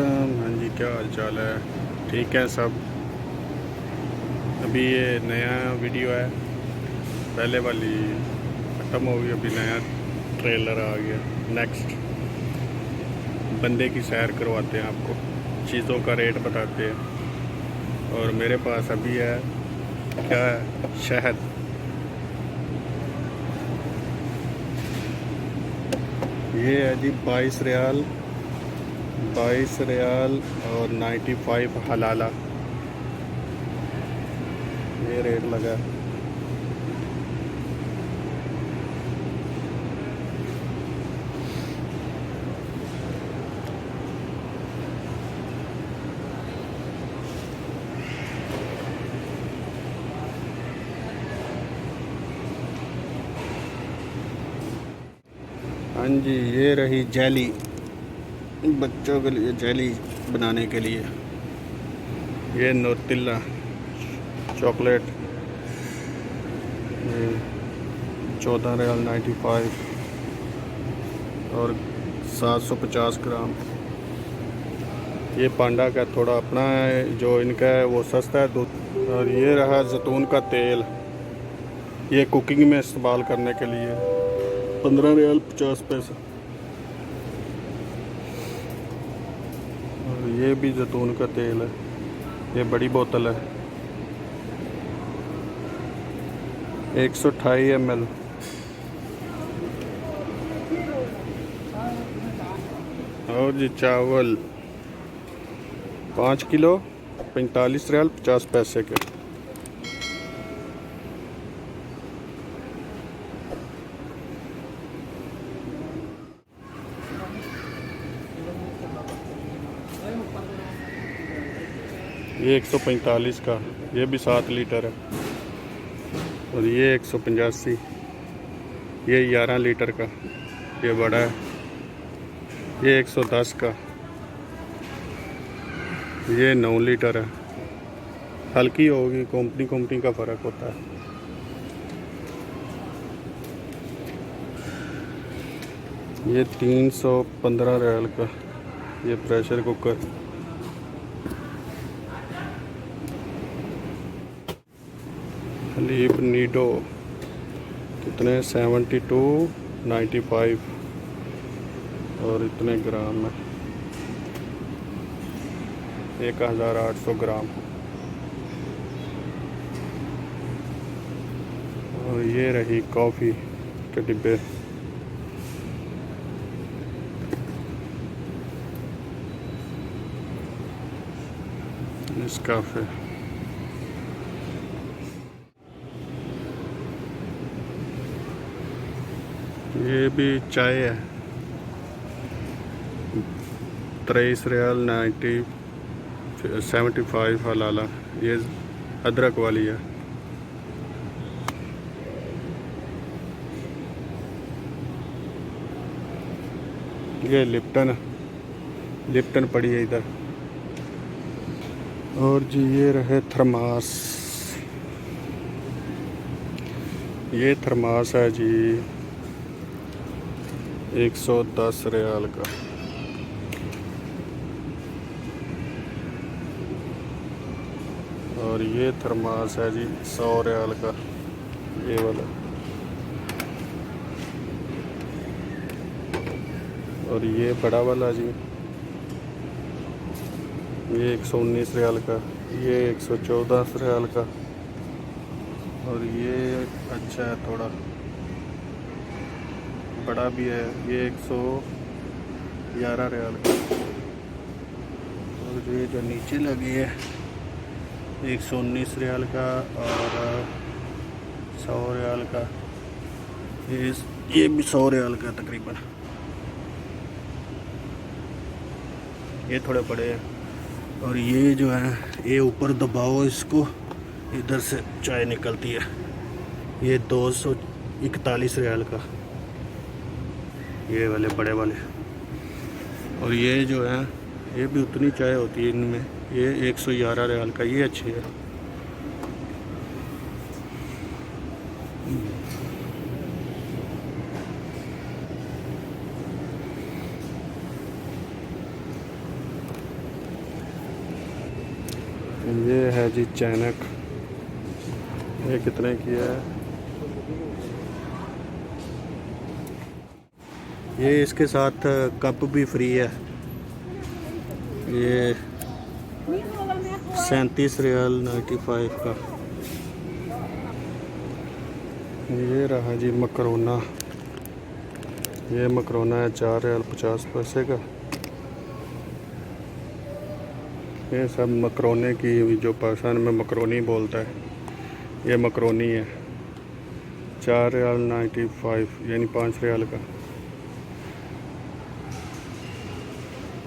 वालेकुम। हाँ जी, क्या हाल चाल है? ठीक है सब। अभी ये नया वीडियो है, पहले वाली ख़त्म हो गई, अभी नया ट्रेलर आ गया। नेक्स्ट बंदे की सैर करवाते हैं आपको, चीज़ों का रेट बताते हैं। और मेरे पास अभी है क्या है, शहद। ये है जी 22 रियाल, 22 रियाल और 95 हलाला, ये रेट लगा है। हाँ जी, ये रही जेली, बच्चों के लिए जेली बनाने के लिए। ये नोटिल्ला चॉकलेट, 14 रियाल 95 और 750 ग्राम। ये पांडा का थोड़ा अपना है, जो इनका है वो सस्ता है दूध। और ये रहा जैतून का तेल, ये कुकिंग में इस्तेमाल करने के लिए 15 रियाल 50 पैसे। और ये भी जैतून का तेल है, ये बड़ी बोतल है 128 ml। और जी चावल 5 किलो 45 रियाल 50 पैसे के। ये 145 का, ये भी 7 लीटर है। और ये 185, ये 11 लीटर का, ये बड़ा है। ये 110 का, ये 9 लीटर है। हल्की होगी, कंपनी का फ़र्क होता है। ये 315 रियाल का, ये प्रेशर कुकर। लीप नीडो कितने, 72.95 और इतने ग्राम में 1800 ग्राम। और ये रही कॉफ़ी के डिब्बे, नेस्काफे। ये भी चाय है 23 रियाल 75 हलाला, ये अदरक वाली है। ये लिप्टन पड़ी है इधर। और जी ये रहे थर्मास, ये थर्मास है जी 110 रियाल का। और ये थर्मास है जी 100 रियाल का, ये वाला। और ये बड़ा वाला जी, ये 119 रियाल का, ये 114 रियाल का। और ये अच्छा है, थोड़ा बड़ा भी है, ये 111 रियाल का। और ये जो नीचे लगी है 119 रियाल का और 100 रियाल का, ये भी 100 रियाल का तकरीबन। ये थोड़े बड़े हैं। और ये जो है, ये ऊपर दबाओ इसको, इधर से चाय निकलती है। ये 241 रियाल का, ये वाले बड़े वाले। और ये जो है, ये भी उतनी चाय होती है इनमें, ये 111 रियाल का, ये अच्छी है। ये है जी चैनक, ये कितने की है? ये इसके साथ कप भी फ्री है। ये 37 रियाल 95 का। ये रहा जी मकरोना, ये मकरोना है 4 रियाल 50 पैसे का। ये सब मकरोने की, जो पाकिस्तान में मकरोनी बोलता है, ये मकरोनी है 4 रियाल 95 यानी 5 रियाल का।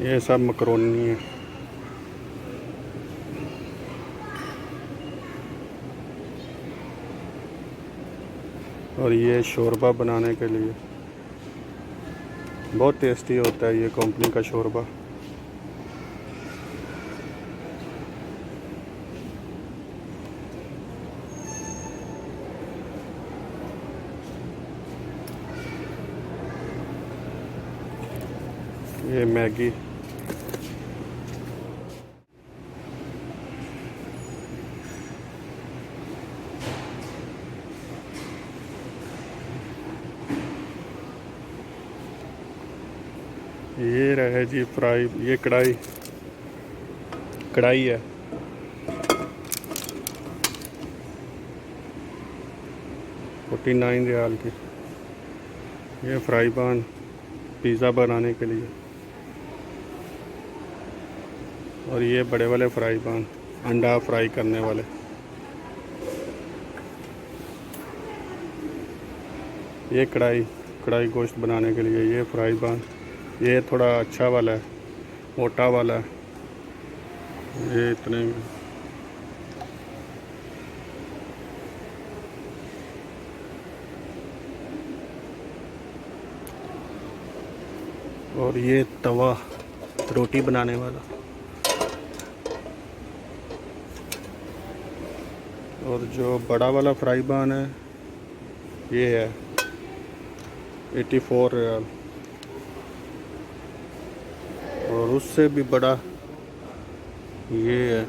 ये सब मकरोनी है। और ये शोरबा बनाने के लिए बहुत टेस्टी होता है ये कंपनी का शोरबा। ये मैगी, ये रहे जी फ्राई, ये कढ़ाई है 49 रियाल की। ये फ्राई पैन पिज़्ज़ा बनाने के लिए। और ये बड़े वाले फ्राई पैन अंडा फ्राई करने वाले। ये कढ़ाई गोश्त बनाने के लिए। ये फ्राई पैन, ये थोड़ा अच्छा वाला है, मोटा वाला है, ये इतने। और ये तवा रोटी बनाने वाला। और जो बड़ा वाला फ्राई पैन है ये है 84 रियाल। और उससे भी बड़ा ये है,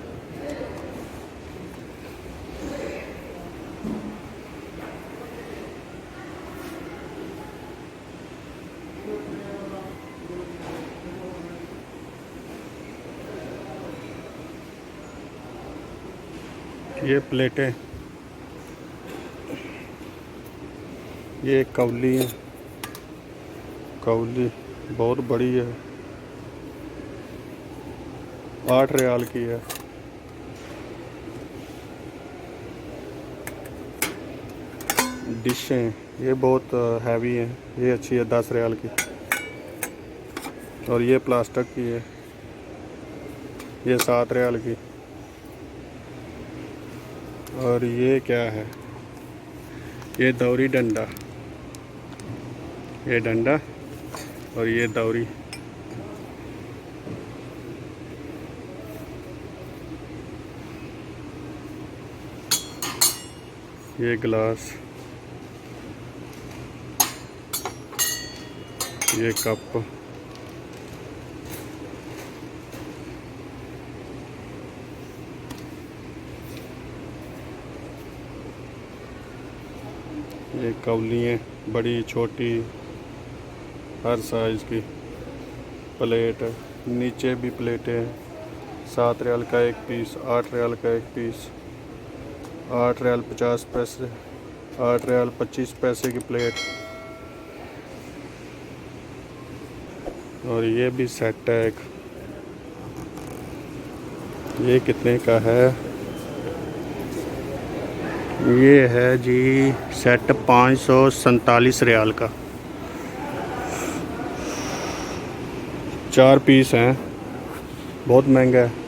ये प्लेटें, ये कौली है, कौली बहुत बड़ी है, 8 रियाल की है। डिशें ये बहुत हैवी हैं, ये अच्छी है 10 रियाल की। और ये प्लास्टिक की है, ये 7 रियाल की। और ये क्या है? ये दौरी डंडा, ये डंडा और ये दौरी। ये गिलास, ये कप, ये कौलियाँ बड़ी छोटी हर साइज़ की। प्लेट, नीचे भी प्लेटें हैं। 7 रियाल का एक पीस, 8 रियाल का एक पीस, 8 रियाल 50 पैसे, 8 रियाल 25 पैसे की प्लेट। और ये भी सेट है एक, ये कितने का है? ये है जी सेट 547 रियाल का। 4 पीस हैं, बहुत महंगा है।